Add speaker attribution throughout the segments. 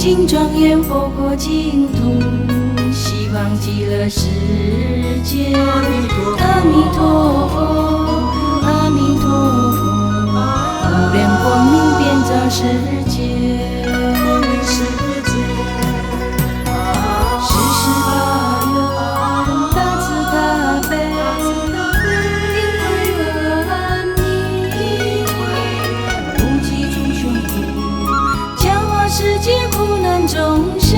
Speaker 1: 清庄严佛国净土，希望极乐世界。阿弥陀佛，阿弥陀佛，无量光明遍照世界。世事法缘，大慈大悲，因为阿弥，普济诸穷苦，教化世界苦难众生。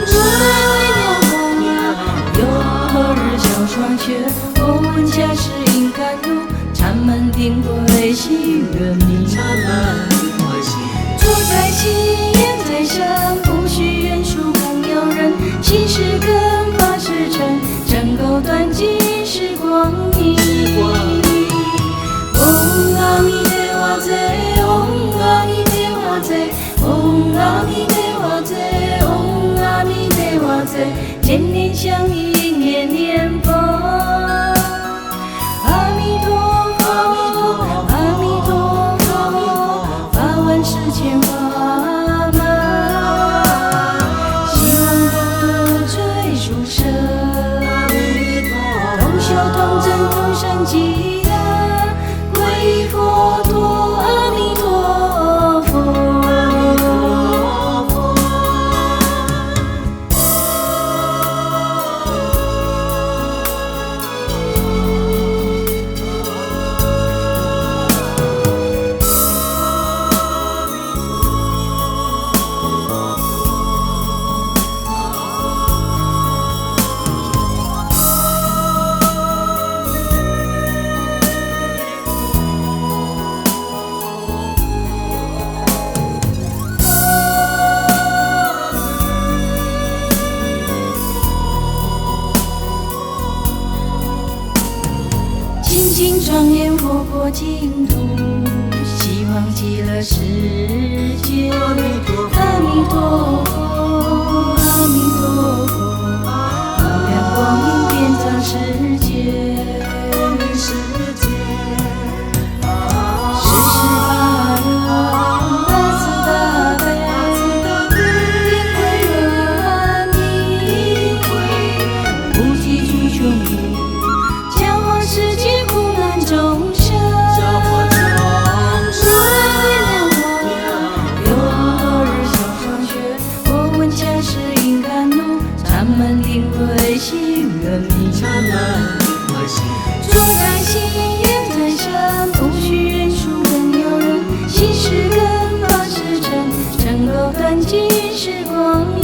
Speaker 1: 如来为了我，有何日小窗却？我闻家世应甘露，禅门定慧喜圆明。坐在其言在上，不须愿书更有人。心是根，法是尘，真够断尽是光明。嗡阿弥陀佛，嗡阿弥陀佛，嗡阿弥陀佛，嗡阿弥陀佛，天天相应，年年佛。阿弥陀佛，阿弥陀佛，法万世千法门，希望不追逐生，同修同证同生极乐，归佛陀，阿弥陀佛。清净庄严佛国净土，希望极乐世界。阿弥陀佛，阿弥陀佛，无量光明遍照世界。世事法缘，大慈大悲，因为阿弥，普济诸穷苦，教化世界苦难众生。如来为了我，有何日小窗却？我闻家世应甘露，禅门定慧喜圆明。坐在其言在上，不须愿书更有人。心是根，法是尘，真够断尽是光明。